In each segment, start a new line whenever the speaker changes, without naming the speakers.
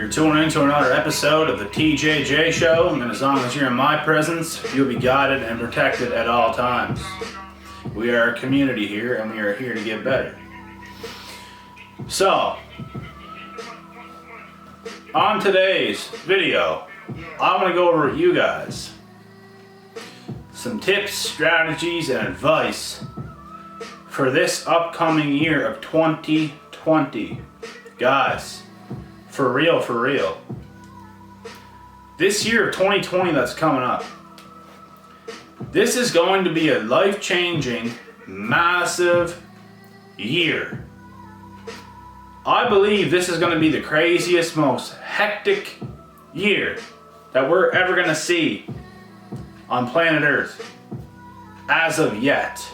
You're tuning into another episode of the TJJ Show, and as long as you're in my presence, you'll be guided and protected at all times. We are a community here, and we are here to get better. So, on today's video, I want to go over with you guys some tips, strategies, and advice for this upcoming year of 2020. Guys, for real. This year of 2020 that's coming up, this is going to be a life-changing, massive year. I believe this is going to be the craziest, most hectic year that we're ever going to see on planet Earth as of yet.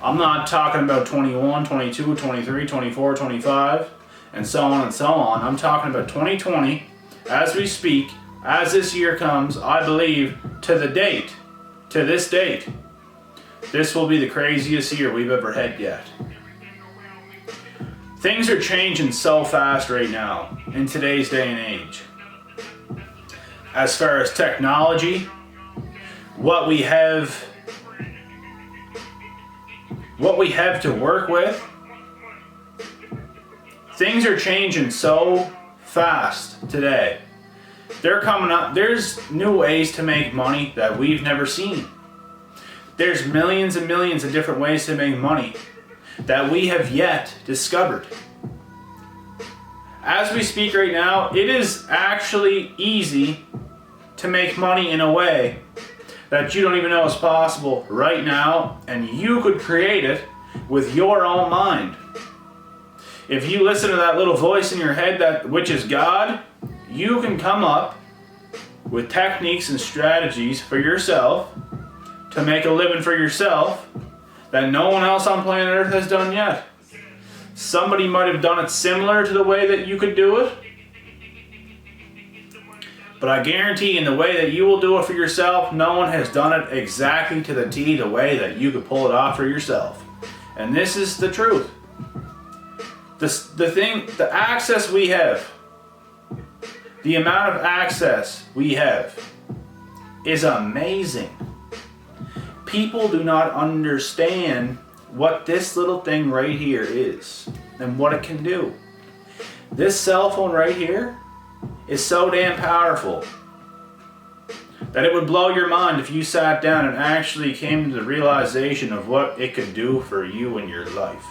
I'm not talking about 21, 22, 23, 24, 25, and so on and so on. I'm talking about 2020 as we speak, as this year comes. I believe to this date, this will be the craziest year we've ever had yet. Things are changing so fast right now in today's day and age. As far as technology, what we have to work with, things are changing so fast today. They're coming up. There's new ways to make money that we've never seen. There's millions and millions of different ways to make money that we have yet discovered. As we speak right now, it is actually easy to make money in a way that you don't even know is possible right now, and you could create it with your own mind. If you listen to that little voice in your head, which is God, you can come up with techniques and strategies for yourself to make a living for yourself that no one else on planet Earth has done yet. Somebody might have done it similar to the way that you could do it, but I guarantee in the way that you will do it for yourself, no one has done it exactly to the T the way that you could pull it off for yourself. And this is the truth. The access we have, the amount of access we have is amazing. People do not understand what this little thing right here is and what it can do. This cell phone right here is so damn powerful that it would blow your mind if you sat down and actually came to the realization of what it could do for you in your life.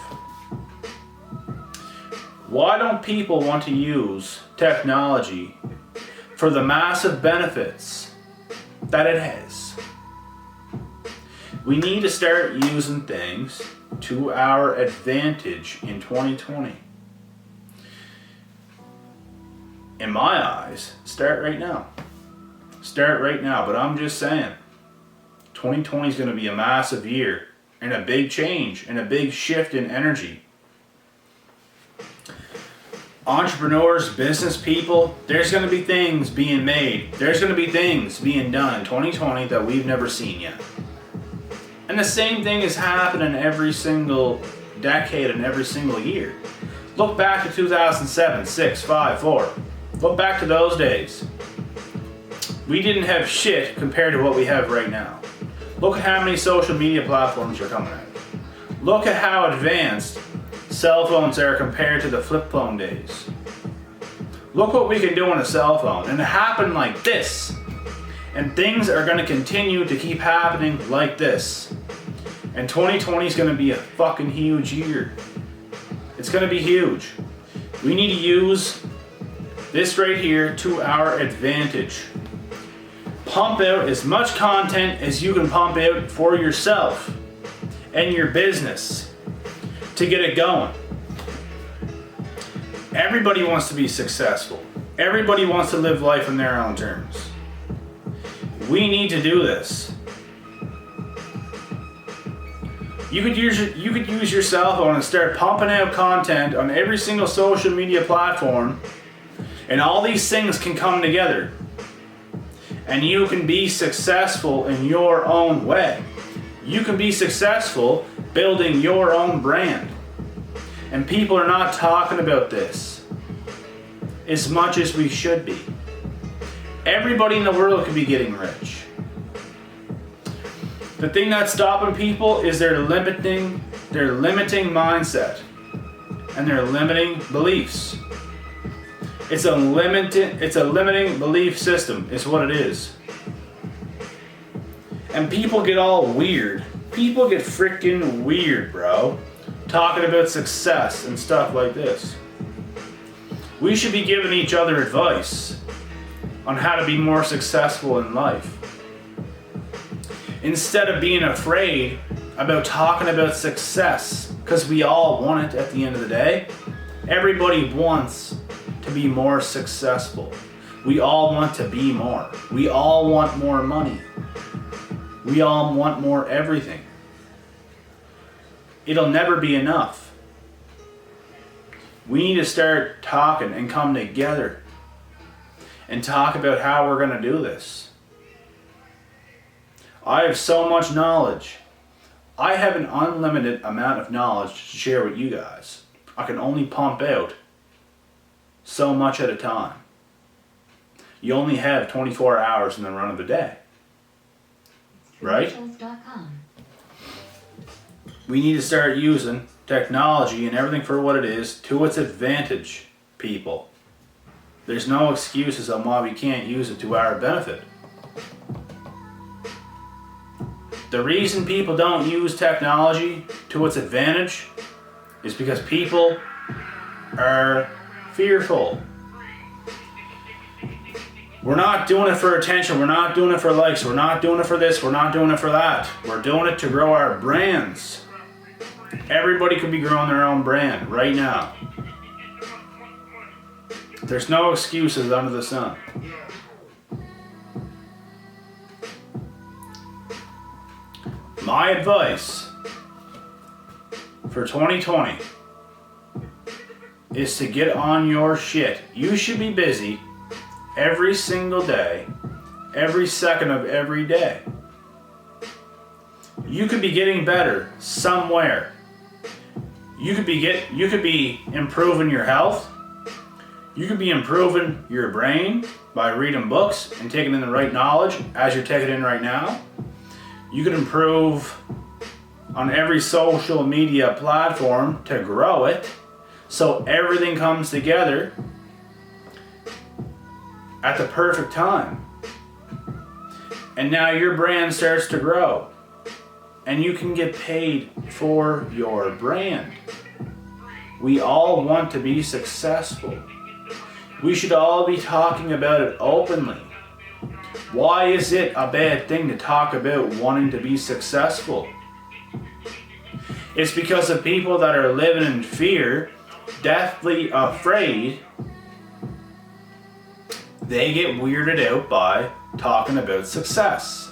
Why don't people want to use technology for the massive benefits that it has? We need to start using things to our advantage in 2020. In my eyes, start right now. But I'm just saying, 2020 is going to be a massive year and a big change and a big shift in energy. Entrepreneurs, business people, there's going to be things being made. There's going to be things being done in 2020 that we've never seen yet. And the same thing is happening every single decade and every single year. Look back to 2007, 6, 5, 4. Look back to those days. We didn't have shit compared to what we have right now. Look at how many social media platforms are coming out. Look at how advanced cell phones are compared to the flip phone days. Look what we can do on a cell phone, and it happened like this. And things are going to continue to keep happening like this. And 2020 is going to be a fucking huge year. It's going to be huge. We need to use this right here to our advantage. Pump out as much content as you can pump out for yourself and your business to get it going. Everybody wants to be successful. Everybody wants to live life on their own terms. We need to do this. You could use your cell phone and start pumping out content on every single social media platform, and all these things can come together. And you can be successful in your own way. You can be successful building your own brand. And people are not talking about this. as much as we should be. Everybody in the world could be getting rich. The thing that's stopping people is their limiting mindset and their limiting beliefs. It's a limiting belief system, is what it is. And people get all weird. People get freaking weird, bro. Talking about success and stuff like this. We should be giving each other advice on how to be more successful in life. Instead of being afraid about talking about success, because we all want it at the end of the day. Everybody wants to be more successful. We all want to be more. We all want more money. We all want more everything. It'll never be enough. We need to start talking and come together and talk about how we're going to do this. I have so much knowledge. I have an unlimited amount of knowledge to share with you guys. I can only pump out so much at a time. You only have 24 hours in the run of the day. Right? We need to start using technology and everything for what it is to its advantage, people. There's no excuses on why we can't use it to our benefit. The reason people don't use technology to its advantage is because people are fearful. We're not doing it for attention. We're not doing it for likes. We're not doing it for this. We're not doing it for that. We're doing it to grow our brands. Everybody could be growing their own brand right now. There's no excuses under the sun. My advice for 2020 is to get on your shit. You should be busy every single day, every second of every day. You could be getting better somewhere. You could be improving your health. You could be improving your brain by reading books and taking in the right knowledge as you're taking in right now. You can improve on every social media platform to grow it so everything comes together at the perfect time. And now your brand starts to grow and you can get paid for your brand. We all want to be successful. We should all be talking about it openly. Why is it a bad thing to talk about wanting to be successful? It's because of people that are living in fear, deathly afraid. They get weirded out by talking about success.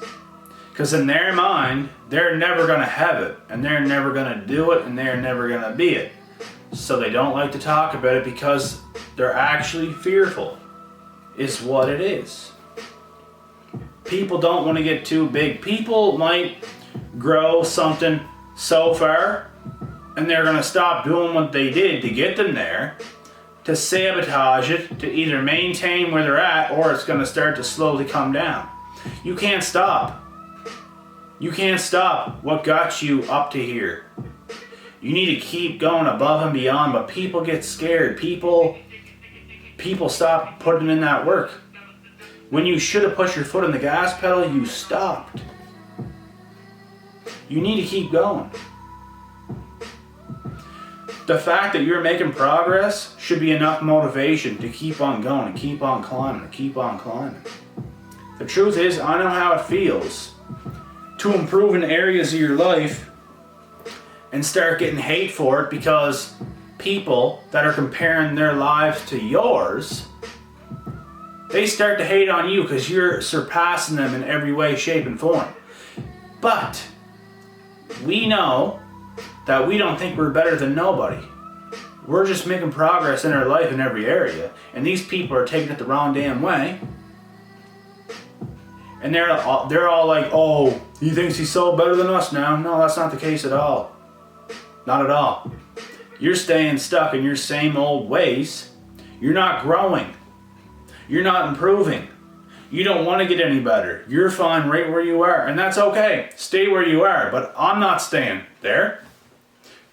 Because in their mind, they're never going to have it, and they're never going to do it, and they're never going to be it. So they don't like to talk about it because they're actually fearful, is what it is. People don't want to get too big. People might grow something so far and they're going to stop doing what they did to get them there, to sabotage it, to either maintain where they're at, or it's going to start to slowly come down. You can't stop. You can't stop what got you up to here. You need to keep going above and beyond, but people get scared. People stop putting in that work. When you should have put your foot on the gas pedal, you stopped. You need to keep going. The fact that you're making progress should be enough motivation to keep on going and keep on climbing and keep on climbing. The truth is, I know how it feels to improve in areas of your life and start getting hate for it because people that are comparing their lives to yours, they start to hate on you because you're surpassing them in every way, shape, and form. But we know that we don't think we're better than nobody. We're just making progress in our life in every area, and these people are taking it the wrong damn way. And they're all like, oh, he thinks he's so better than us now. No, that's not the case at all. Not at all. You're staying stuck in your same old ways. You're not growing. You're not improving. You don't want to get any better. You're fine right where you are, and that's okay. Stay where you are, but I'm not staying there.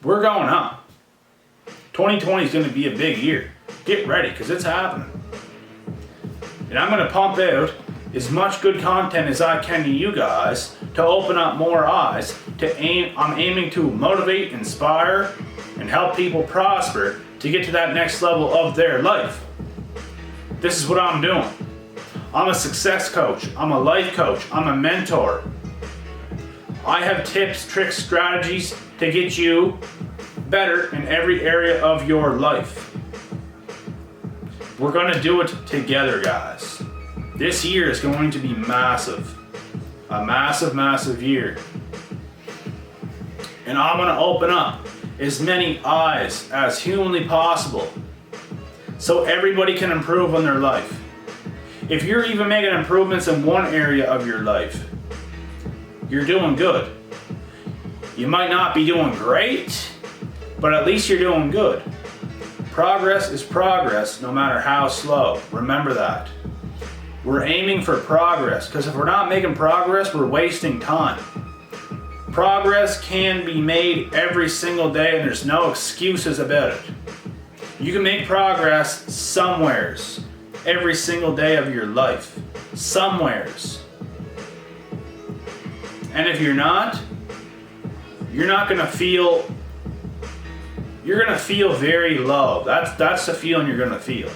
We're going up. 2020 is going to be a big year. Get ready, because it's happening. And I'm going to pump out as much good content as I can to you guys to open up more eyes. I'm aiming to motivate, inspire, and help people prosper to get to that next level of their life. This is what I'm doing. I'm a success coach. I'm a life coach. I'm a mentor. I have tips, tricks, strategies to get you better in every area of your life. We're going to do it together, guys. This year is going to be massive. A massive, massive year. And I'm going to open up as many eyes as humanly possible so everybody can improve on their life. If you're even making improvements in one area of your life, you're doing good. You might not be doing great, but at least you're doing good. Progress is progress, no matter how slow. Remember that. We're aiming for progress, because if we're not making progress, we're wasting time. Progress can be made every single day, and there's no excuses about it. You can make progress somewheres every single day of your life. Somewheres. And if you're not gonna feel, you're gonna feel very low. That's the feeling you're gonna feel.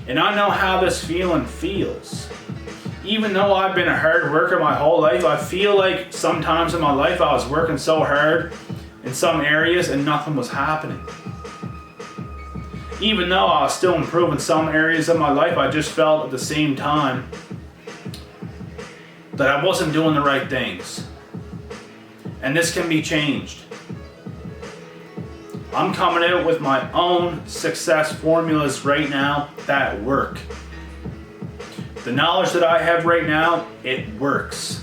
And I know how this feeling feels. Even though I've been a hard worker my whole life, I feel like sometimes in my life I was working so hard in some areas and nothing was happening. Even though I was still improving some areas of my life, I just felt at the same time that I wasn't doing the right things. And this can be changed. I'm coming out with my own success formulas right now that work. The knowledge that I have right now, it works.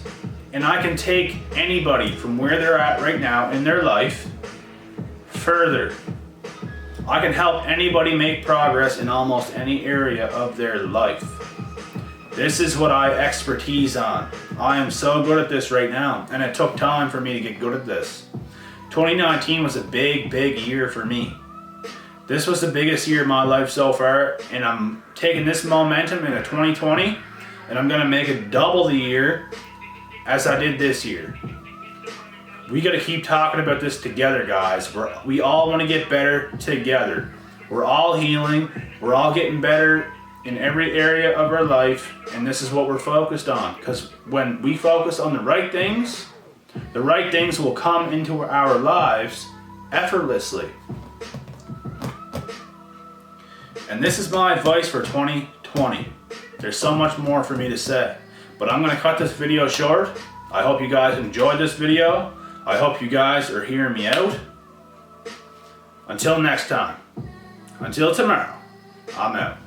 And I can take anybody from where they're at right now in their life further. I can help anybody make progress in almost any area of their life. This is what I expertise on. I am so good at this right now, and it took time for me to get good at this. 2019 was a big, big year for me. This was the biggest year of my life so far, and I'm taking this momentum into 2020, and I'm gonna make it double the year as I did this year. We gotta keep talking about this together, guys. We all wanna get better together. We're all healing, we're all getting better in every area of our life, and this is what we're focused on. Because when we focus on the right things will come into our lives effortlessly. And this is my advice for 2020. There's so much more for me to say, but I'm gonna cut this video short. I hope you guys enjoyed this video. I hope you guys are hearing me out. Until next time. Until tomorrow, I'm out.